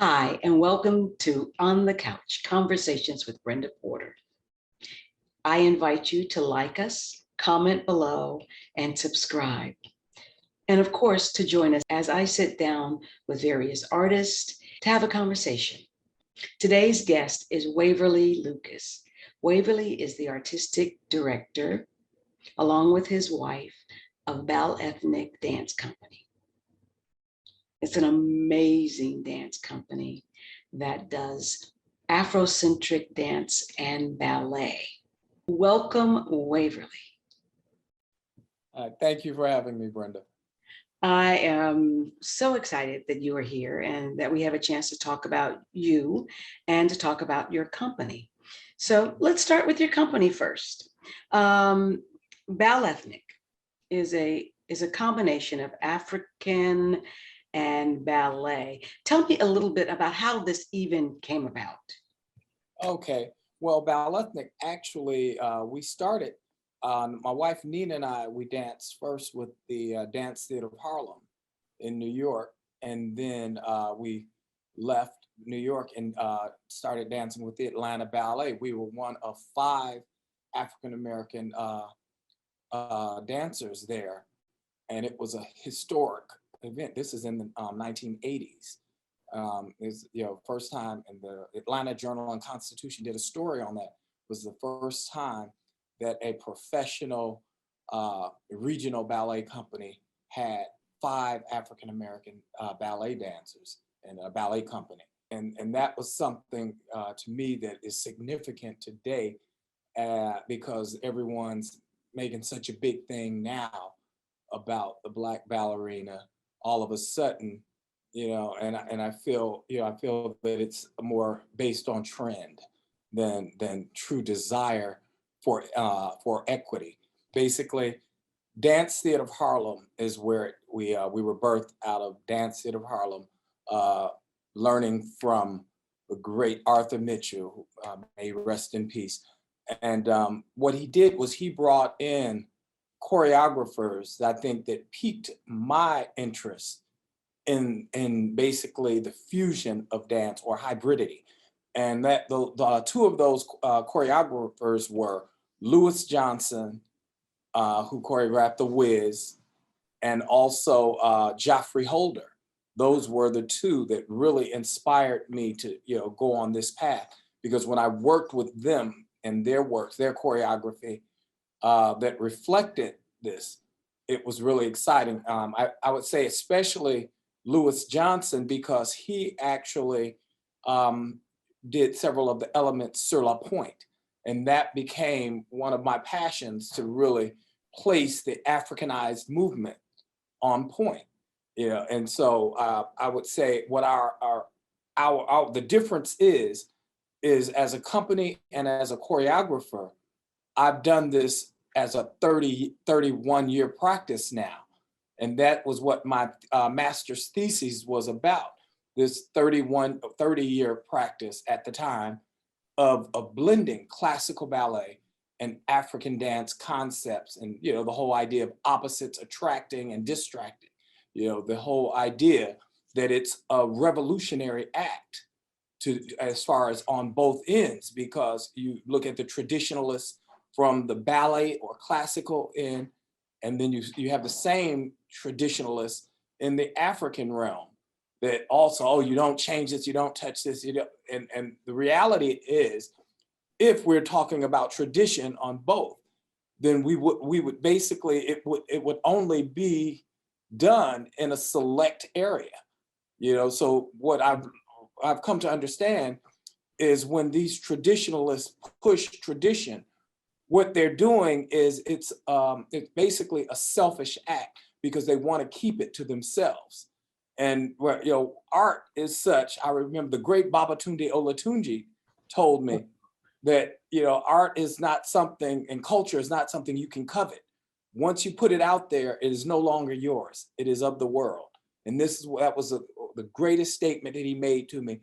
Hi, and welcome to On the Couch, Conversations with Brenda Porter. I invite you to like us, comment below, and subscribe. And of course, to join us as I sit down with various artists to have a conversation. Today's guest is Waverly Lucas. Waverly is the artistic director, along with his wife, of Bal Ethnic Dance Company. It's an amazing dance company that does Afrocentric dance and ballet. Welcome, Waverly. Thank you for having me, Brenda. I am so excited that you are here and that we have a chance to talk about you and to talk about your company. So let's start with your company first. Bal Ethnic is a combination of African and ballet. Tell me a little bit about how this even came about. Okay, well, Bal Ethnic, actually, we started, my wife Nina and I, we danced first with the Dance Theater of Harlem in New York, and then we left New York and started dancing with the Atlanta Ballet. We were one of 5 African-American dancers there, and it was a historic event. This is in the 1980s. Is first time, and the Atlanta Journal and Constitution did a story on that. It was the first time that a professional regional ballet company had 5 African American ballet dancers and a ballet company, and that was something to me that is significant today because everyone's making such a big thing now about the Black ballerina. All of a sudden, and I feel, I feel that it's more based on trend than true desire for equity. Basically, Dance Theater of Harlem is where we were birthed out of. Dance Theater of Harlem, learning from the great Arthur Mitchell, who may rest in peace. And what he did was he brought in choreographers that I think that piqued my interest in basically the fusion of dance or hybridity. And that the 2 of those choreographers were Louis Johnson, who choreographed The Wiz, and also Joffrey Holder. Those were the 2 that really inspired me to go on this path, because when I worked with them and their works, their choreography that reflected this, it was really exciting. I would say especially Louis Johnson, because he actually did several of the elements sur la pointe. And that became one of my passions, to really place the Africanized movement on point. And so I would say what the difference is as a company and as a choreographer, I've done this as a 31 year practice now. And that was what my master's thesis was about, this 30-year practice at the time of blending classical ballet and African dance concepts, and the whole idea of opposites attracting and distracting, the whole idea that it's a revolutionary act as far as on both ends, because you look at the traditionalists from the ballet or classical end, and then you have the same traditionalists in the African realm that also, oh, you don't change this, you don't touch this, and the reality is, if we're talking about tradition on both, then we would basically, it would only be done in a select area. So what I've come to understand is, when these traditionalists push tradition, what they're doing is it's basically a selfish act, because they want to keep it to themselves. And art is such. I remember the great Babatunde Olatunji told me that art is not something, and culture is not something you can covet. Once you put it out there, it is no longer yours. It is of the world. And that was the greatest statement that he made to me.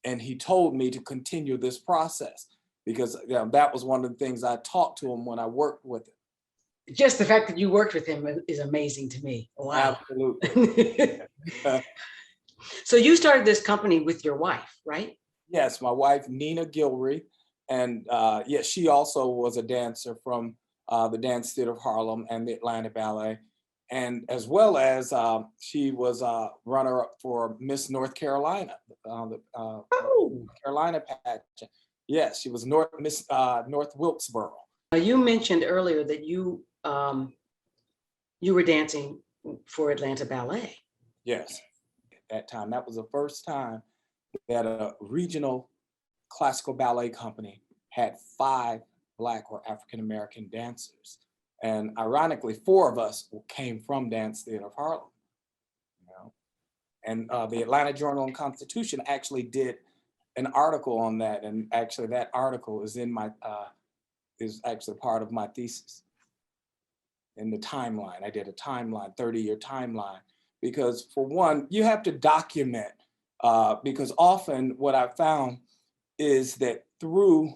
And he told me to continue this process, because that was one of the things I taught to him when I worked with him. Just the fact that you worked with him is amazing to me. Wow. Absolutely. So you started this company with your wife, right? Yes, my wife, Nina Gilry. And yes, she also was a dancer from the Dance Theater of Harlem and the Atlanta Ballet. And as well as she was a runner-up for Miss North Carolina, the Oh, Carolina pageant. Yes, she was Miss North Wilkesboro. you mentioned earlier that you were dancing for Atlanta Ballet. Yes, at that time. That was the first time that a regional classical ballet company had 5 Black or African American dancers. And ironically, 4 of us came from Dance Theater of Harlem. You know? And the Atlanta Journal and Constitution actually did an article on that. And actually that article is in my, is actually part of my thesis. In the timeline, I did a timeline, 30-year timeline, because for one, you have to document, because often what I found is that through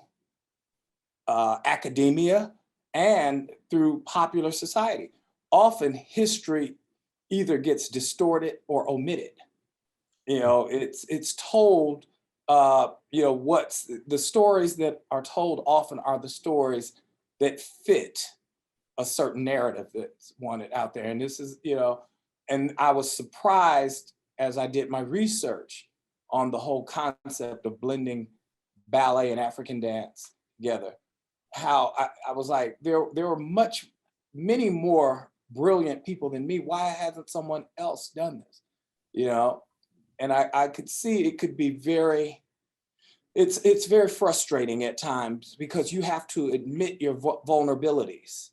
academia and through popular society, often history either gets distorted or omitted. You know, it's told, you know, what's the stories that are told often are the stories that fit a certain narrative that's wanted out there. And this is, you know, and I was surprised as I did my research on the whole concept of blending ballet and African dance together, how I was like, there were many more brilliant people than me. Why hasn't someone else done this? You know, and I could see it could be very, it's very frustrating at times because you have to admit your vulnerabilities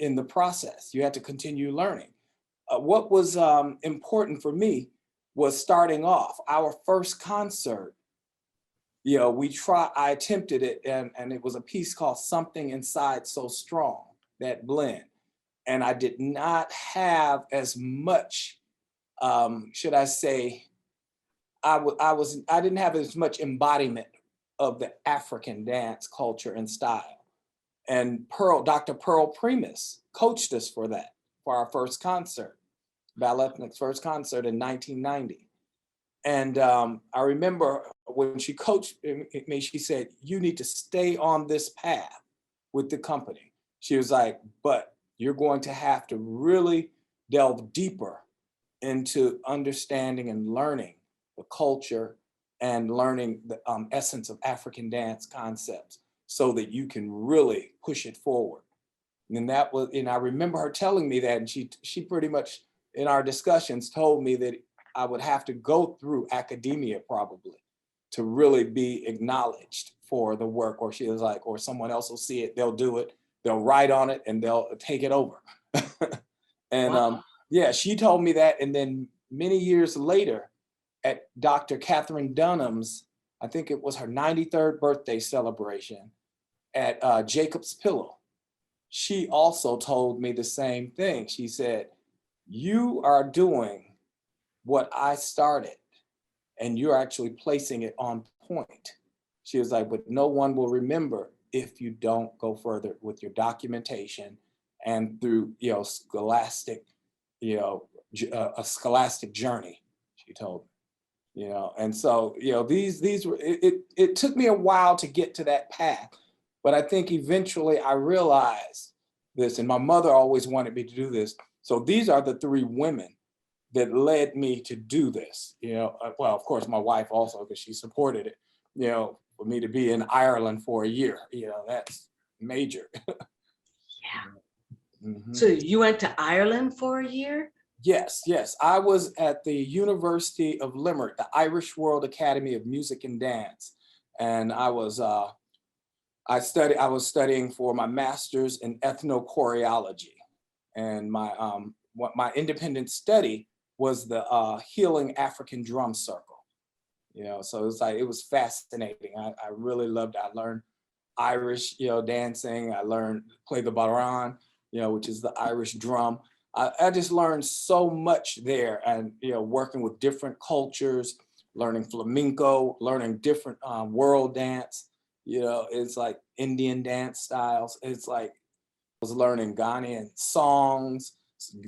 in the process. You have to continue learning. What was important for me was starting off our first concert. You know, I attempted it, and it was a piece called Something Inside So Strong, that blend. And I did not have as much, should I say, I didn't have as much embodiment of the African dance culture and style. And Dr. Pearl Primus coached us for that, for our first concert, Balletnik's first concert in 1990. And I remember when she coached me, she said, you need to stay on this path with the company. She was like, but you're going to have to really delve deeper into understanding and learning the culture and learning the essence of African dance concepts so that you can really push it forward. And that was, and I remember her telling me that, and she pretty much in our discussions told me that I would have to go through academia probably to really be acknowledged for the work, or she was like, or someone else will see it, they'll do it, they'll write on it, and they'll take it over. And Wow. yeah, she told me that, and then many years later, at Dr. Catherine Dunham's, I think it was her 93rd birthday celebration at Jacob's Pillow, she also told me the same thing. She said, you are doing what I started and you're actually placing it on point. She was like, but no one will remember if you don't go further with your documentation and through, you know, scholastic, you know, a scholastic journey, she told me, you know. And so, you know, these were, it took me a while to get to that path, but I think eventually I realized this, and my mother always wanted me to do this. So these are the 3 women that led me to do this, you know. Well, of course, my wife also, because she supported it, you know, for me to be in Ireland for a year, you know, that's major. Yeah. Mhm. So you went to Ireland for a year? Yes, yes. I was at the University of Limerick, the Irish World Academy of Music and Dance. And I was studying for my master's in ethnochoreology. And my independent study was the Healing African Drum Circle. You know, so it was fascinating. I really loved it. I learned Irish, you know, dancing. I learned play the baran, you know, which is the Irish drum. I just learned so much there, and you know, working with different cultures, learning flamenco, learning different world dance. You know, it's like Indian dance styles. It's like I was learning Ghanaian songs,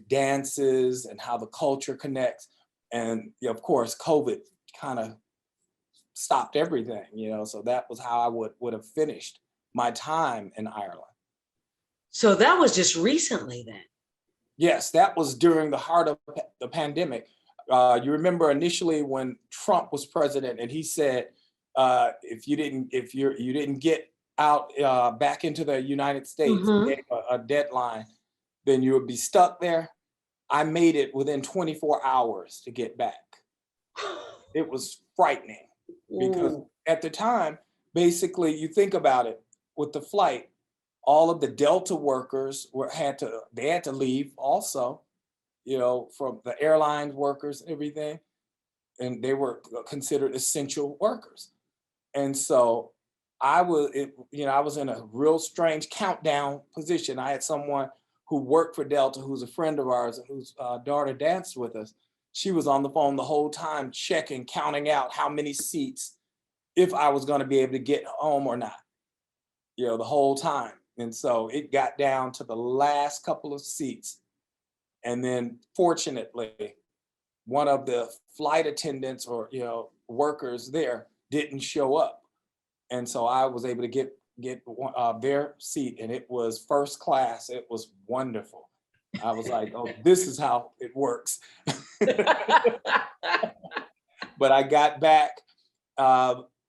dances, and how the culture connects. And of course, COVID kind of stopped everything, so that was how I would have finished my time in Ireland. So that was just recently then. Yes, that was during the heart of the pandemic. You remember initially when Trump was president, and he said, if you didn't get out back into the United States, he gave a deadline, then you would be stuck there. I made it within 24 hours to get back. It was frightening because at the time, basically, you think about it, with the flight, all of the Delta workers had to leave also, from the airline workers and everything, and they were considered essential workers. And so I was in a real strange countdown position. I had someone who worked for Delta, who's a friend of ours, and whose daughter danced with us. She was on the phone the whole time, checking, counting out how many seats, if I was going to be able to get home or not, the whole time. And so it got down to the last couple of seats. And then fortunately, one of the flight attendants or, workers there didn't show up. And so I was able to get their seat, and it was first class. It was wonderful. I was like, oh, this is how it works. But I got back.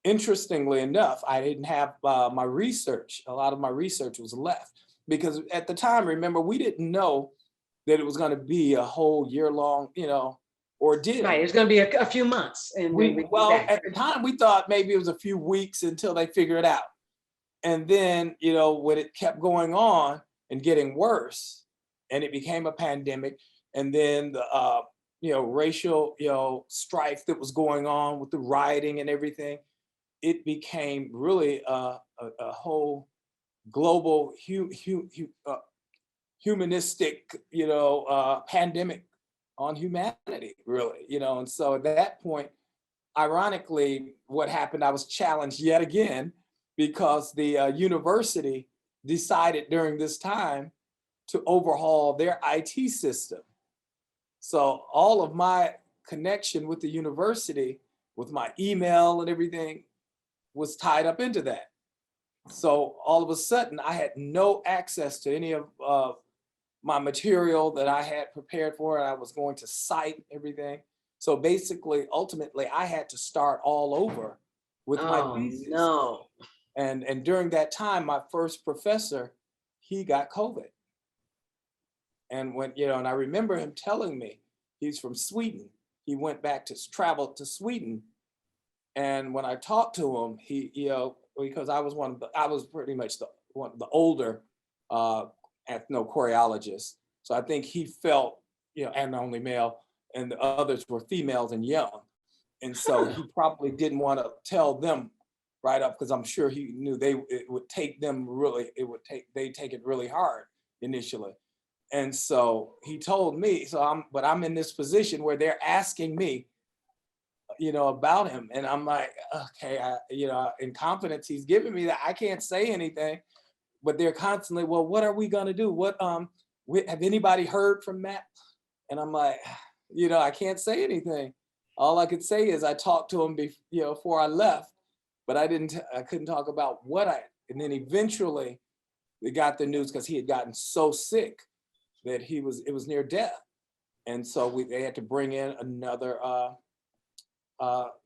Interestingly enough, I didn't have my research. A lot of my research was left because at the time, remember, we didn't know that it was going to be a whole year-long, ordeal. Right, it's going to be a few months. And at the time, we thought maybe it was a few weeks until they figure it out. And then, when it kept going on and getting worse, and it became a pandemic, and then the racial strife that was going on with the rioting and everything, it became really a whole global humanistic pandemic on humanity, really, and so at that point, ironically, what happened, I was challenged yet again because the university decided during this time to overhaul their IT system. So all of my connection with the university, with my email and everything, was tied up into that. So all of a sudden, I had no access to any of my material that I had prepared for it. I was going to cite everything. So basically, ultimately, I had to start all over with my thesis. No. And during that time, my first professor, he got COVID. And and I remember him telling me, he's from Sweden. He went back to travel to Sweden. And when I talked to him, he, because I was pretty much one of the older ethno-choreologists. So I think he felt, and the only male, and the others were females and young. And so he probably didn't want to tell them right up, because I'm sure he knew it would take them really, they take it really hard initially. And so he told me, but I'm in this position where they're asking me, about him. And I'm like, okay, in confidence, he's giving me that. I can't say anything, but they're constantly, well, what are we going to do? What, have anybody heard from Matt? And I'm like, I can't say anything. All I could say is I talked to him before I left, but I couldn't talk about and then eventually we got the news because he had gotten so sick that it was near death. And so they had to bring in another,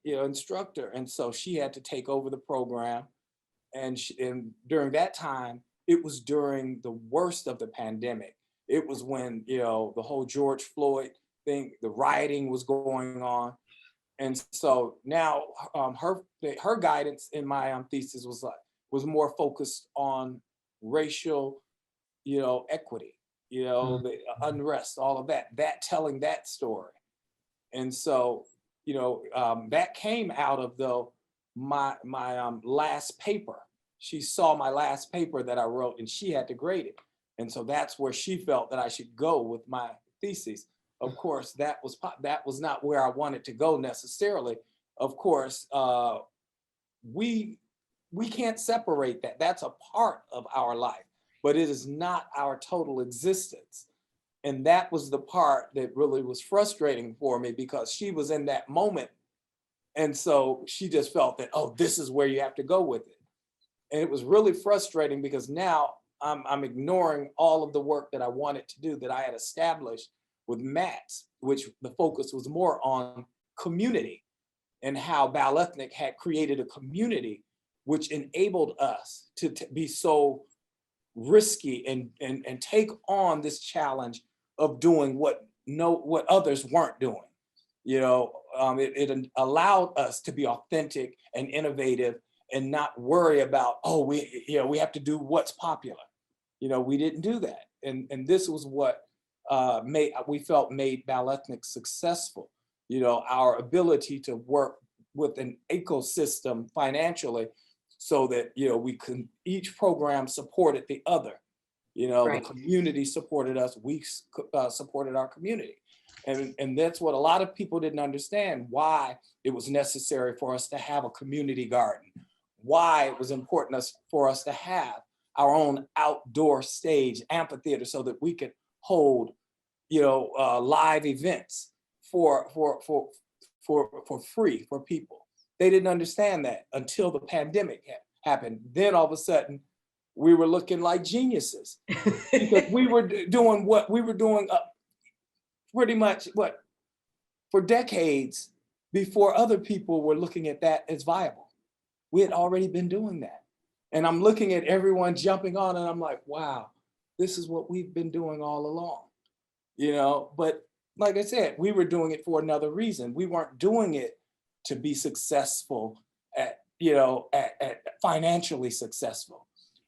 instructor. And so she had to take over the program. And during that time, it was during the worst of the pandemic. It was when, the whole George Floyd thing, the rioting was going on. And so now her guidance in my thesis was more focused on racial, equity, the unrest, all of that telling that story. And so, that came out of my last paper. She saw my last paper that I wrote, and she had to grade it. And so that's where she felt that I should go with my thesis. Of course, that was not where I wanted to go necessarily. Of course, we can't separate that. That's a part of our life, but it is not our total existence. And that was the part that really was frustrating for me, because she was in that moment. And so she just felt that, oh, this is where you have to go with it. And it was really frustrating, because now I'm ignoring all of the work that I wanted to do, that I had established with Matt's, which the focus was more on community, and how Balethnic had created a community which enabled us to be so risky and take on this challenge of doing what others weren't doing. It allowed us to be authentic and innovative, and not worry about, oh, we have to do what's popular. We didn't do that. And this was what we felt made Balethnic successful. Our ability to work with an ecosystem financially, so that each program supported the other. Right. The community supported us, we supported our community. And that's what a lot of people didn't understand, why it was necessary for us to have a community garden, why it was important for us to have our own outdoor stage amphitheater, so that we could hold live events for free for people. They didn't understand that until the pandemic happened. Then all of a sudden, we were looking like geniuses, because we were doing what we were doing pretty much for decades before other people were looking at that as viable. We had already been doing that. And I'm looking at everyone jumping on, and I'm like, wow, this is what we've been doing all along. But like I said, we were doing it for another reason. We weren't doing it to be successful at financially successful.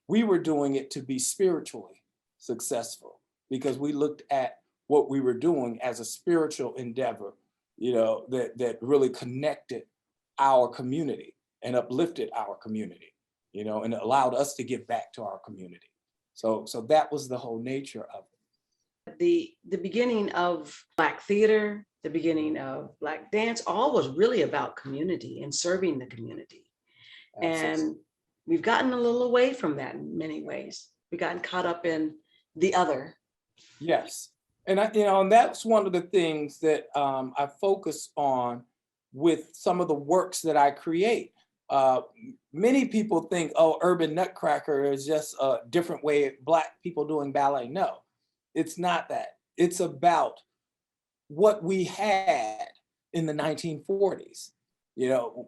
We were doing it to be spiritually successful, because we looked at what we were doing as a spiritual endeavor, that really connected our community and uplifted our community, and allowed us to give back to our community. So that was the whole nature of it. The beginning of Black theater, the beginning of Black dance, all was really about community and serving the community. Absolutely. And we've gotten a little away from that in many ways. We've gotten caught up in the other. Yes. And and that's one of the things that I focus on with some of the works that I create. Many people think, oh, Urban Nutcracker is just a different way of Black people doing ballet. No, it's not that. It's about what we had in the 1940s.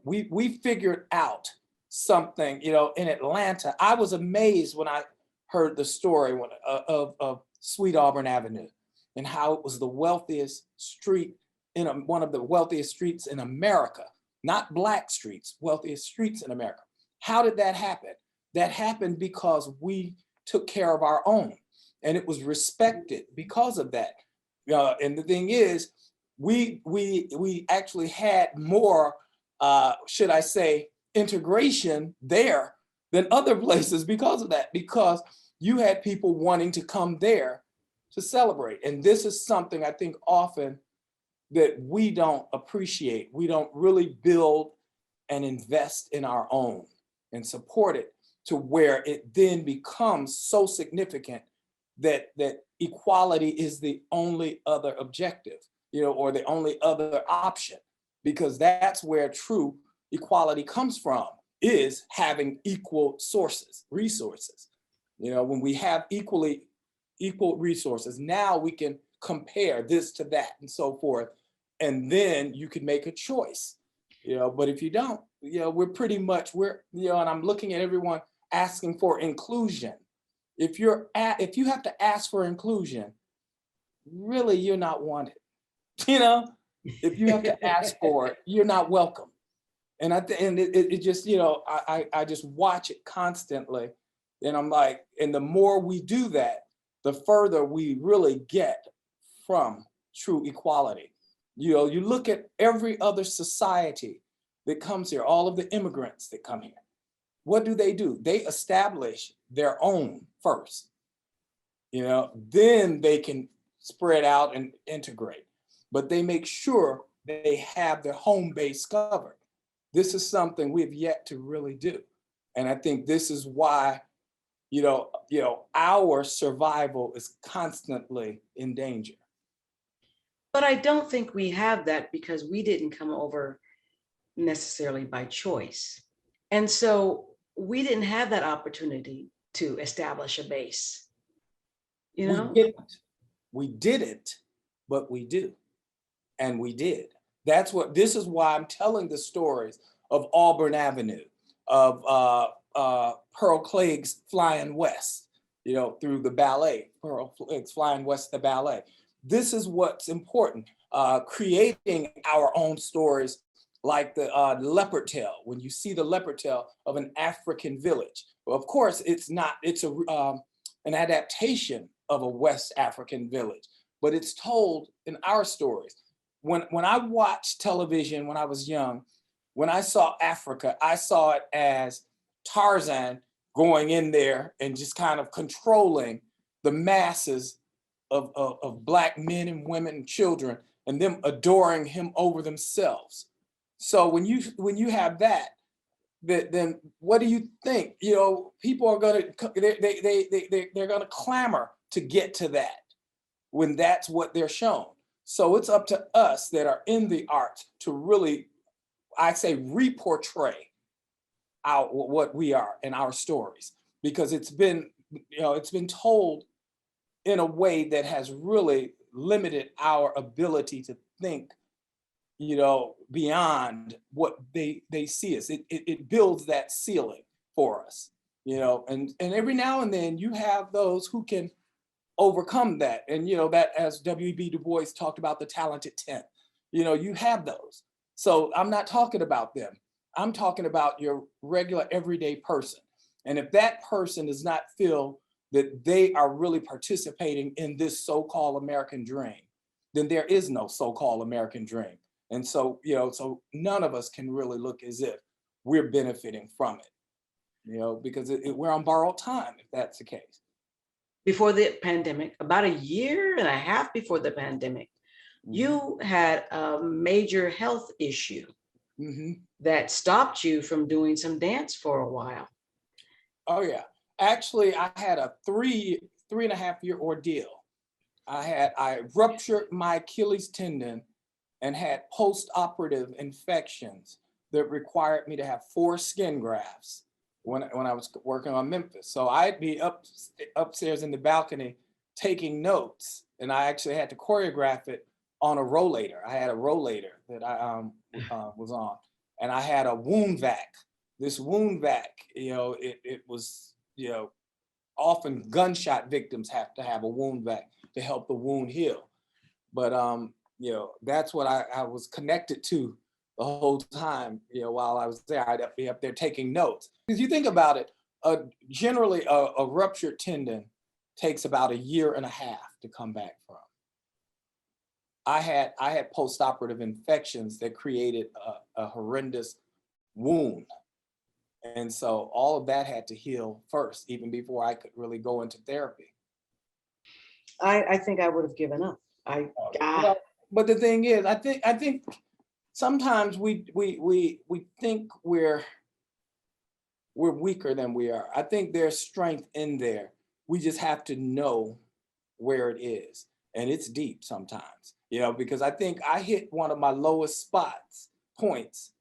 We figured out something, in Atlanta. I was amazed when I heard the story of Sweet Auburn Avenue, and how it was the wealthiest street one of the wealthiest streets in America, not Black streets, wealthiest streets in America. How did that happen? That happened because we took care of our own, and it was respected because of that. And the thing is, we actually had more, should I say, integration there than other places because of that, because you had people wanting to come there to celebrate. And this is something I think often that we don't appreciate. We don't really build and invest in our own and support it to where it then becomes so significant that equality is the only other objective, or the only other option, because that's where true equality comes from, is having equal resources. When we have equal resources, now we can compare this to that and so forth, and then you can make a choice. But if you don't, we're pretty much, and I'm looking at everyone asking for inclusion. If you have to ask for inclusion, really you're not wanted. If you have to ask for it, you're not welcome. And it just, I just watch it constantly, and I'm like, and the more we do that, the further we really get from true equality. You look at every other society that comes here, all of the immigrants that come here. What do? They establish their own first. Then they can spread out and integrate. But they make sure they have their home base covered. This is something we have yet to really do. And I think this is why our survival is constantly in danger. But I don't think we have that because we didn't come over necessarily by choice. And so we didn't have that opportunity to establish a base, you We know? didn't. We didn't, but we do. And we did. This is why I'm telling the stories of Auburn Avenue, of Pearl Clegg's Flying West, through the ballet, Pearl Clegg's Flying West, the ballet. This is what's important, creating our own stories like the leopard tail. When you see the leopard tail of an African village, well, of course, it's an adaptation of a West African village, but it's told in our stories. When I watched television when I was young, when I saw Africa, I saw it as Tarzan going in there and just kind of controlling the masses of Black men and women and children, and them adoring him over themselves. So when you have that, then what do you think? People are they're gonna clamor to get to that when that's what they're shown. So it's up to us that are in the art to really, I say, reportray what we are in our stories, because it's been told in a way that has really limited our ability to think, beyond what they see us. It builds that ceiling for us, and every now and then you have those who can overcome that. And that, as W.B. Du Bois talked about, the talented 10, you have those. So I'm not talking about them. I'm talking about your regular everyday person. And if that person does not feel that they are really participating in this so-called American dream, then there is no so-called American dream. And so, so none of us can really look as if we're benefiting from it, because we're on borrowed time, if that's the case. Before the pandemic, about a year and a half before the pandemic, you had a major health issue that stopped you from doing some dance for a while. Oh yeah. Actually, I had a 3.5 year ordeal. I ruptured my Achilles tendon and had post-operative infections that required me to have 4 skin grafts when I was working on Memphis. So I'd be upstairs in the balcony taking notes, and I actually had to choreograph it on a rollator. I had a rollator that I was on, and I had a wound vac. This wound vac, it was, often gunshot victims have to have a wound vac to help the wound heal. But that's what I was connected to the whole time. While I was there, I'd be up there taking notes. Because you think about it, generally a ruptured tendon takes about 1.5 years to come back from. I had post-operative infections that created a horrendous wound. And so all of that had to heal first, even before I could really go into therapy. I think I would have given up. Well, but the thing is, I think sometimes we think we're weaker than we are. I think there's strength in there. We just have to know where it is, and it's deep sometimes. Because I think I hit one of my lowest points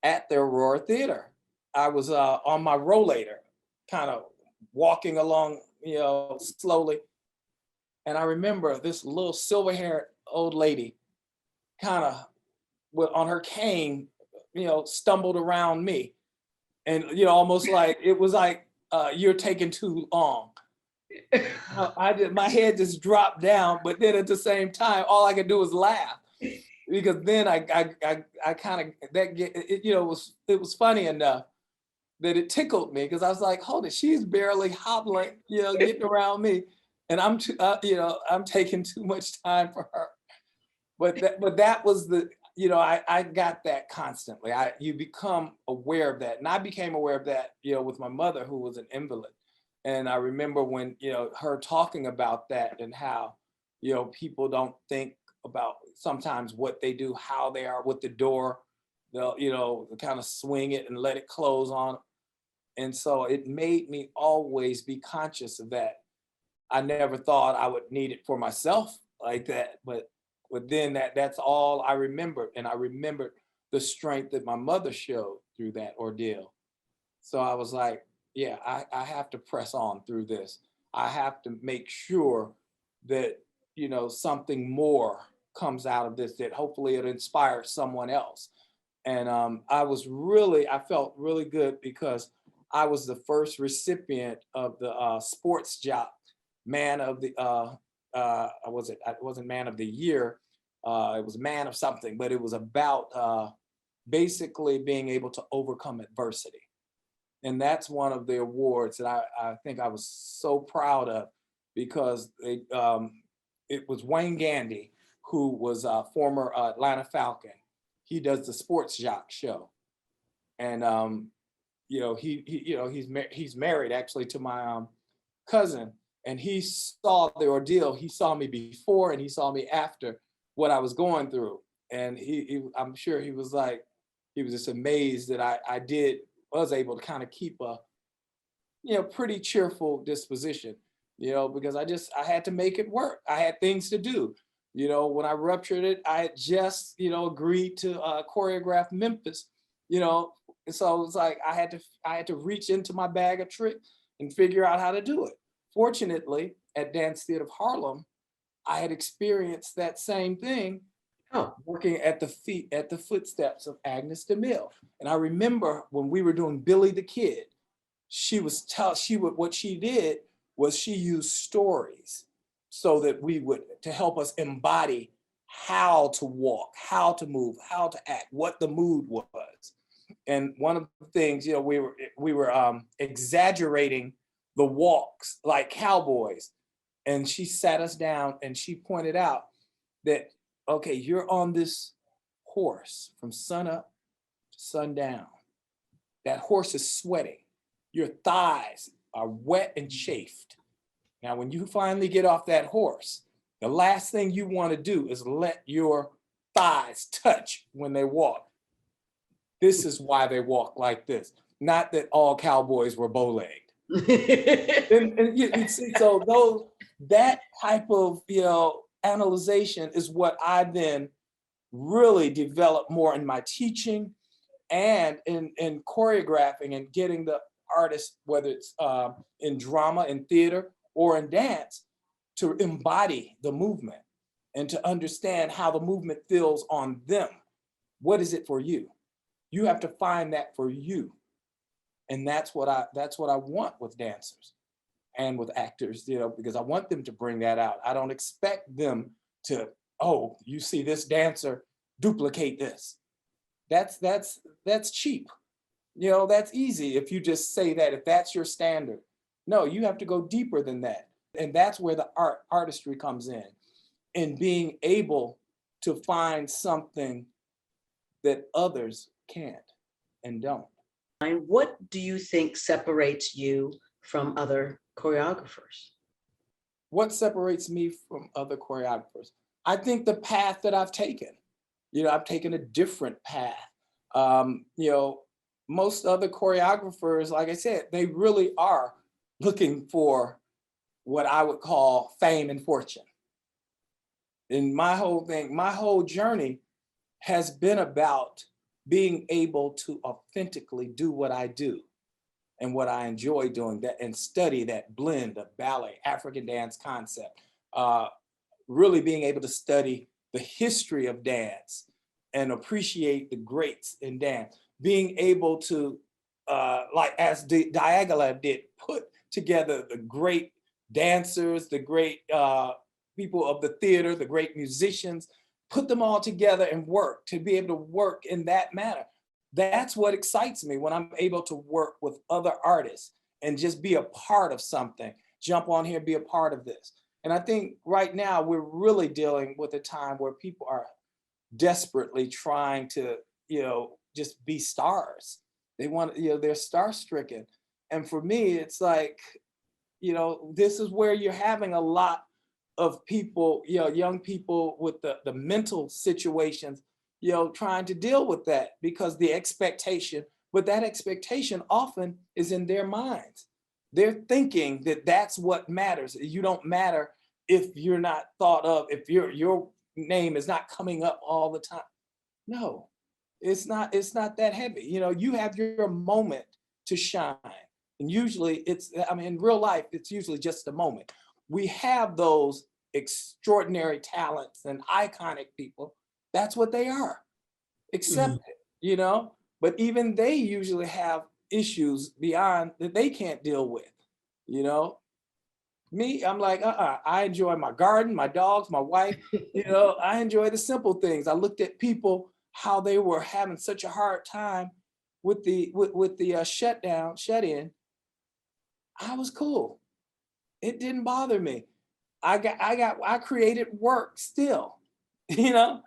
at the Aurora Theater. I was on my rollator, kind of walking along, slowly. And I remember this little silver-haired old lady kind of on her cane, stumbled around me. And, almost like, it was like, you're taking too long. My head just dropped down, but then at the same time, all I could do was laugh. Because then I kind of, it was funny enough that it tickled me, because I was like, hold it, she's barely hobbling, getting around me, and I'm I'm taking too much time for her. But that was the, I got that constantly. You become aware of that, and I became aware of that, with my mother, who was an invalid. And I remember when, her talking about that, and how, people don't think about sometimes what they do, how they are with the door. They'll, kind of swing it and let it close on. And so it made me always be conscious of that. I never thought I would need it for myself like that, but then that's all I remembered. And I remembered the strength that my mother showed through that ordeal. So I was like, yeah, I have to press on through this. I have to make sure that, something more comes out of this, that hopefully it inspires someone else. And I felt really good because I was the first recipient of the sports jock man of the, it wasn't man of the year. It was man of something, but it was about basically being able to overcome adversity. And that's one of the awards that I think I was so proud of, because it was Wayne Gandy, who was a former Atlanta Falcon. He does the Sports Jock show. And he's married actually to my cousin, and he saw the ordeal. He saw me before and he saw me after what I was going through. And I'm sure he was just amazed that I was able to kind of keep a, pretty cheerful disposition, because I had to make it work. I had things to do. When I ruptured it, I had just, agreed to choreograph Memphis, so it was like I had to reach into my bag of tricks and figure out how to do it. Fortunately, at Dance Theater of Harlem, I had experienced that same thing, Oh, working at the footsteps of Agnes DeMille. And I remember when we were doing Billy the Kid, what she did was she used stories so that to help us embody how to walk, how to move, how to act, what the mood was. And one of the things, we were exaggerating the walks like cowboys. And she sat us down and she pointed out that, okay, you're on this horse from sun up to sundown. That horse is sweating. Your thighs are wet and chafed. Now, when you finally get off that horse, the last thing you want to do is let your thighs touch when they walk. This is why they walk like this. Not that all cowboys were bow-legged. and you see, so that type of analyzation is what I then really developed more in my teaching and in choreographing and getting the artists, whether it's in drama, in theater, or in dance, to embody the movement and to understand how the movement feels on them. What is it for you? You have to find that for you. And that's what I want with dancers and with actors, because I want them to bring that out. I don't expect them to, oh, you see this dancer, duplicate this. That's cheap. That's easy if you just say that, if that's your standard. No, you have to go deeper than that. And that's where the artistry comes in being able to find something that others can't and don't. and what do you think separates you from other choreographers? What separates me from other choreographers? I think the path that I've taken. I've taken a different path. Most other choreographers, like I said, they really are looking for what I would call fame and fortune. And my whole journey has been about being able to authentically do what I do and what I enjoy doing, that and study that blend of ballet, African dance concept, really being able to study the history of dance and appreciate the greats in dance, being able to, like as Diaghilev did, put together the great dancers, the great people of the theater, the great musicians, put them all together and work, to be able to work in that manner. That's what excites me, when I'm able to work with other artists and just be a part of something, jump on here, be a part of this. And I think right now we're really dealing with a time where people are desperately trying to, just be stars. They want, they're star stricken. And for me, it's like, this is where you're having a lot of people, young people with the mental situations, trying to deal with that, because the expectation but that expectation often is in their minds. They're thinking that that's what matters. You don't matter if you're not thought of, if your name is not coming up all the time. No, it's not that heavy. You know, you have your moment to shine. And usually it's, I mean, in real life, it's usually just a moment. We have those extraordinary talents and iconic people. That's what they are. Accept it, you know? But even they usually have issues beyond that they can't deal with, you know? Me, I'm like, I enjoy my garden, my dogs, my wife, you know, I enjoy the simple things. I looked at people, how they were having such a hard time with the shutdown, shut in. I was cool. It didn't bother me. I created work still, you know?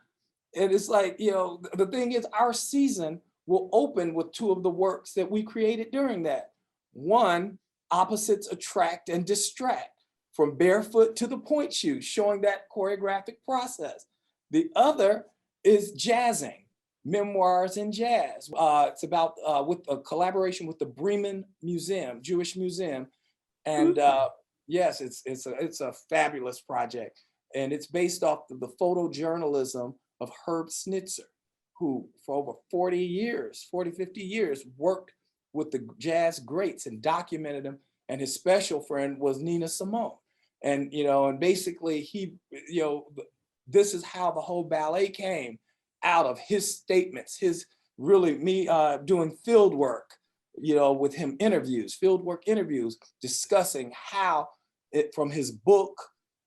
And it's like, you know, the thing is our season will open with two of the works that we created during that. One, opposites attract and distract, from barefoot to the point shoes, showing that choreographic process. The other is jazzing, memoirs in jazz. It's about with a collaboration with the Bremen Museum, Jewish Museum. And yes, it's a fabulous project. And it's based off of the photojournalism of Herb Snitzer, who for over 40 years, 40, 50 years, worked with the jazz greats and documented them. And his special friend was Nina Simone. And, you know, and basically he, you know, this is how the whole ballet came out of his statements, his really me doing field work, you know, with him interviews, field work interviews, discussing how it, from his book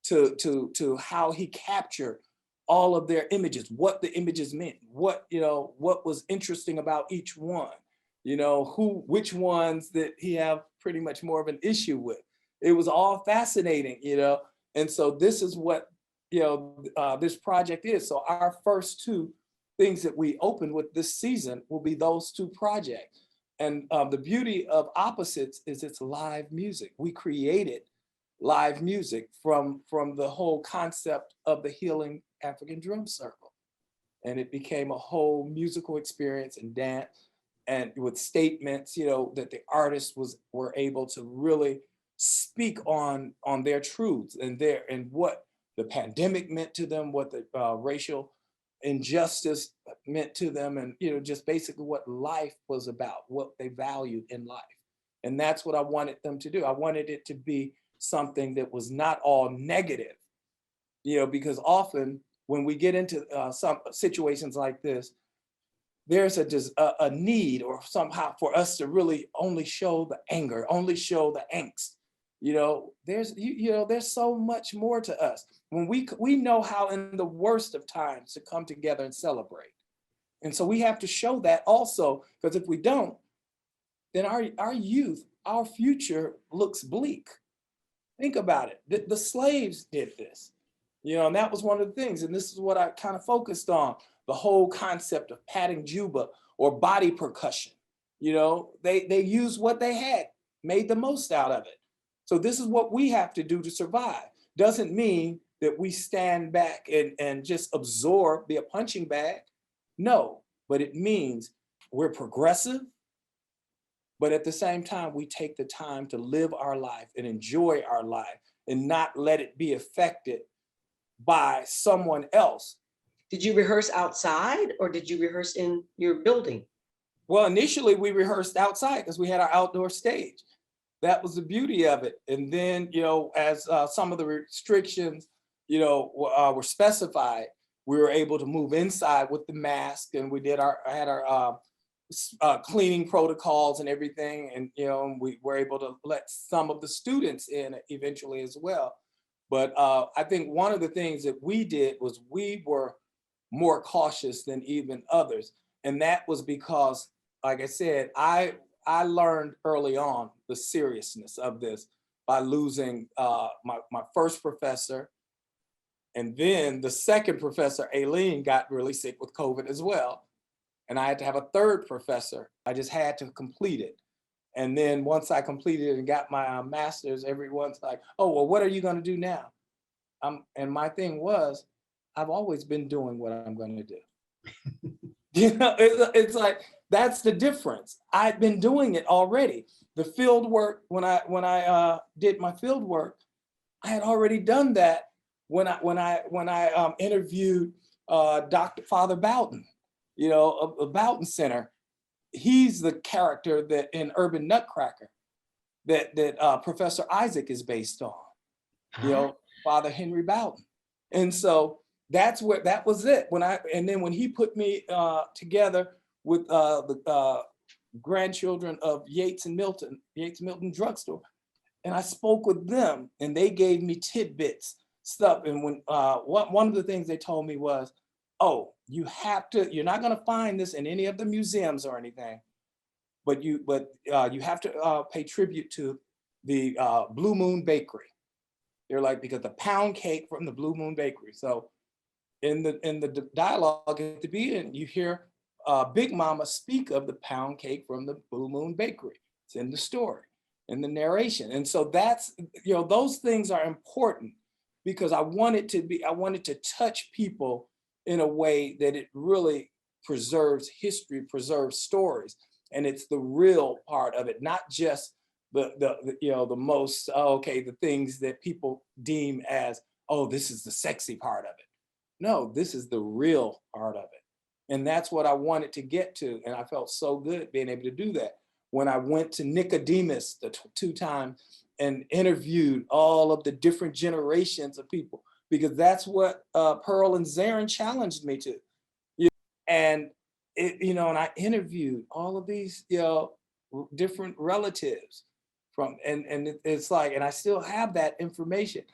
to how he captured all of their images, what the images meant, what, you know, what was interesting about each one, you know, which ones that he have pretty much more of an issue with. It was all fascinating, you know, and so this is what, you know, this project is. So our first two things that we opened with this season will be those two projects. And the beauty of Opposites is it's live music. We created live music from the whole concept of the Healing African Drum Circle. And it became a whole musical experience and dance, and with statements, you know, that the artists were able to really speak on their truths and what the pandemic meant to them, what the racial injustice meant to them, and, you know, just basically what life was about, what they valued in life. And that's what I wanted them to do. I wanted it to be something that was not all negative, you know, because often when we get into some situations like this, there's a need or somehow for us to really only show the anger, only show the angst. You know, you know, there's so much more to us. When we know how in the worst of times to come together and celebrate. And so we have to show that also, because if we don't, then our youth, our future looks bleak. Think about it. The slaves did this, you know, and that was one of the things. And this is what I kind of focused on, the whole concept of patting juba or body percussion. You know, they used what they had, made the most out of it. So this is what we have to do to survive. Doesn't mean that we stand back and just absorb, be a punching bag. No, but it means we're progressive, but at the same time, we take the time to live our life and enjoy our life and not let it be affected by someone else. Did you rehearse outside or did you rehearse in your building? Well, initially we rehearsed outside because we had our outdoor stage. That was the beauty of it. And then, you know, as some of the restrictions, you know, were specified, we were able to move inside with the mask, and we had our cleaning protocols and everything. And, you know, we were able to let some of the students in eventually as well. But I think one of the things that we did was we were more cautious than even others. And that was because, like I said, I learned early on the seriousness of this by losing my first professor. And then the second professor, Aileen, got really sick with COVID as well. And I had to have a third professor. I just had to complete it. And then once I completed it and got my master's, everyone's like, oh, well, what are you going to do now? And my thing was, I've always been doing what I'm going to do. You know, it's like, That's the difference. I'd been doing it already. The field work, when I did my field work, I had already done that when I interviewed Dr. Father Bowden, of the Bowden Center. He's the character that in Urban Nutcracker that Professor Isaac is based on, Father Henry Bowden. And so that was it. And then when he put me together with the grandchildren of Yates and Milton Drugstore, and I spoke with them, and they gave me tidbits stuff. And when one of the things they told me was, "Oh, you're not going to find this in any of the museums or anything, but you have to pay tribute to the Blue Moon Bakery." They're like, because the pound cake from the Blue Moon Bakery. So in the dialogue at the beginning, you hear Big Mama speak of the pound cake from the Blue Moon Bakery. It's in the story, in the narration. And so that's, those things are important, because I wanted to touch people in a way that it really preserves history, preserves stories. And it's the real part of it, not just the most, the things that people deem as, oh, this is the sexy part of it. No, this is the real part of it. And that's what I wanted to get to. And I felt so good being able to do that. When I went to Nicodemus the two times and interviewed all of the different generations of people, because that's what Pearl and Zarin challenged me to. And and I interviewed all of these, different relatives it's like, and I still have that information.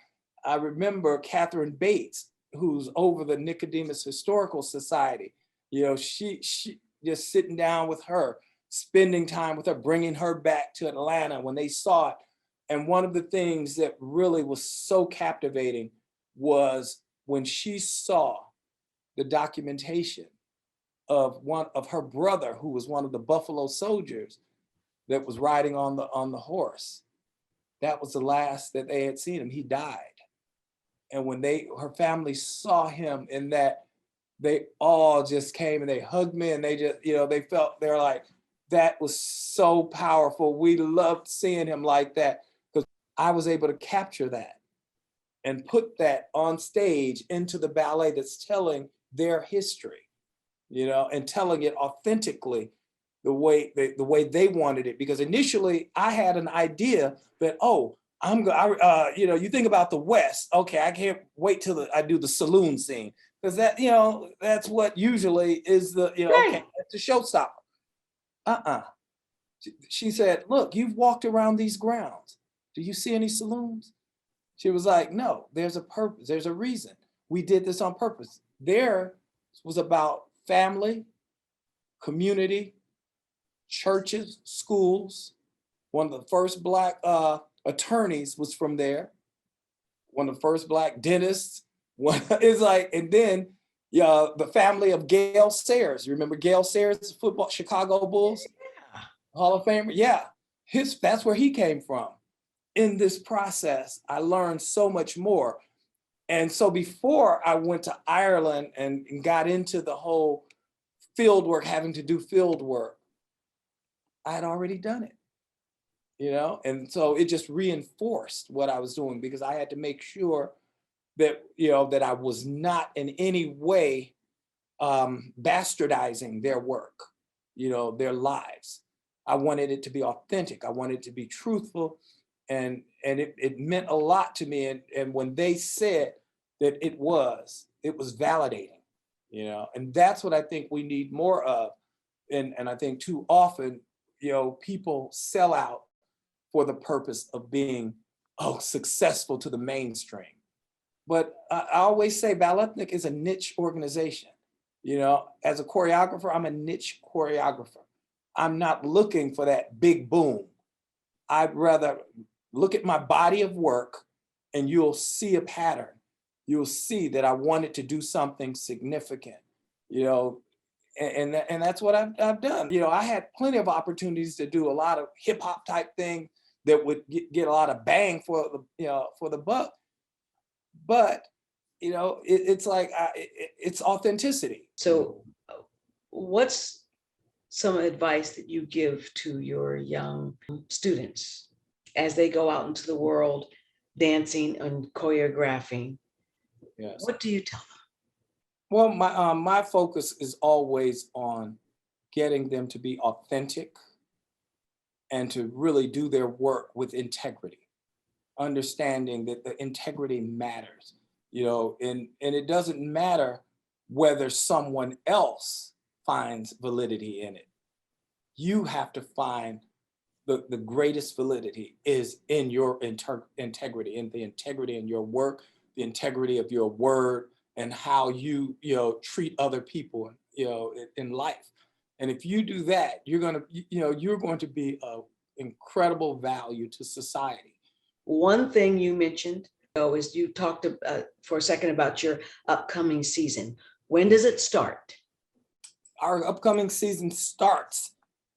I remember Catherine Bates, who's over the Nicodemus Historical Society. She just sitting down with her, spending time with her, bringing her back to Atlanta when they saw it. And one of the things that really was so captivating was when she saw the documentation of one of her brother, who was one of the Buffalo soldiers that was riding on the horse. That was the last that they had seen him. He died. And when her family saw him in that, they all just came and they hugged me, and they just, they're like, that was so powerful. We loved seeing him like that, because I was able to capture that and put that on stage into the ballet that's telling their history, and telling it authentically the way they wanted it. Because initially I had an idea that, you think about the West. Okay, I can't wait till I do the saloon scene, because that, that's what usually is the, Right. Okay, that's a showstopper. She said, look, you've walked around these grounds. Do you see any saloons? She was like, no, there's a purpose. There's a reason. We did this on purpose. There was about family, community, churches, schools. One of the first Black attorneys was from there. One of the first Black dentists. It's like, and then the family of Gail Sayers. You remember Gail Sayers, football, Chicago Bulls, Hall of Famer? Yeah, that's where he came from. In this process, I learned so much more. And so before I went to Ireland and got into the whole field work, having to do field work, I had already done it, and so it just reinforced what I was doing, because I had to make sure that, that I was not in any way bastardizing their work, their lives. I wanted it to be authentic. I wanted it to be truthful. And it meant a lot to me. And when they said that it was validating, and that's what I think we need more of. And I think too often, people sell out for the purpose of being, successful to the mainstream. But I always say Balletnik is a niche organization. As a choreographer, I'm a niche choreographer. I'm not looking for that big boom. I'd rather look at my body of work, and you'll see a pattern. You'll see that I wanted to do something significant, and that's what I've done. I had plenty of opportunities to do a lot of hip hop type thing that would get a lot of bang for the buck. But it's like it's authenticity. So what's some advice that you give to your young students as they go out into the world dancing and choreographing? Yes. What do you tell them? Well, my focus is always on getting them to be authentic and to really do their work with integrity, understanding that the integrity matters, and it doesn't matter whether someone else finds validity in it. You have to find the greatest validity is in your integrity, in the integrity in your work, the integrity of your word, and how you treat other people, in life. And if you do that, you're going to be of incredible value to society. One thing you mentioned, though, is you talked for a second about your upcoming season. When does it start? Our upcoming season starts,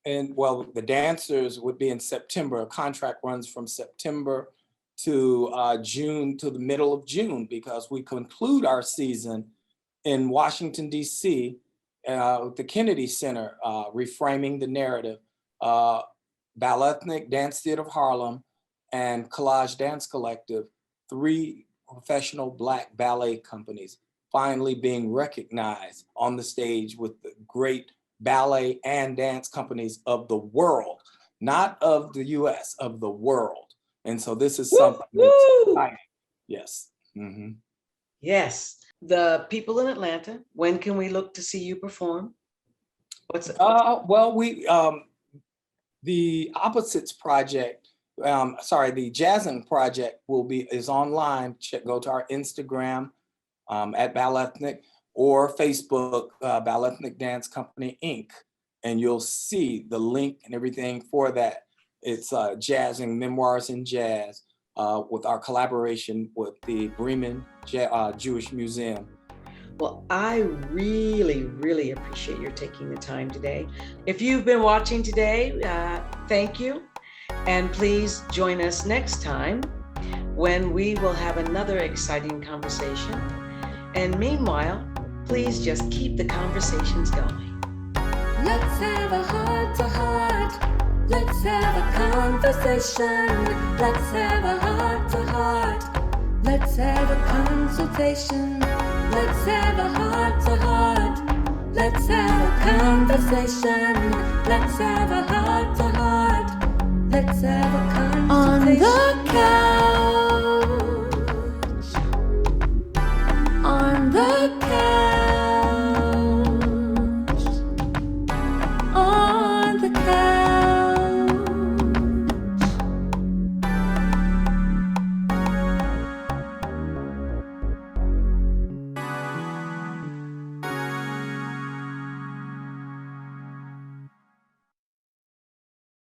and well, the dancers would be in September. A contract runs from September to June, to the middle of June, because we conclude our season in Washington, D.C., the Kennedy Center, Reframing the Narrative, Balethnic Dance Theater of Harlem, and Collage Dance Collective, 3 professional Black ballet companies finally being recognized on the stage with the great ballet and dance companies of the world, not of the US, of the world. And so this is something that's exciting. Yes. Mm-hmm. Yes. The people in Atlanta, when can we look to see you perform? Well, the Opposites Project, the Jazzing Project is online. Go to our Instagram at Balethnic, or Facebook, Balethnic Dance Company, Inc. And you'll see the link and everything for that. It's Jazzing, Memoirs in Jazz, with our collaboration with the Bremen Jewish Museum. Well, I really, really appreciate your taking the time today. If you've been watching today, thank you. And please join us next time when we will have another exciting conversation. And meanwhile, please just keep the conversations going. Let's have a heart-to-heart. Let's have a conversation. Let's have a heart-to-heart. Let's have a consultation. Let's have a heart-to-heart. Let's have a conversation. Let's have a heart-to-heart. Let's have a conversation. On the couch.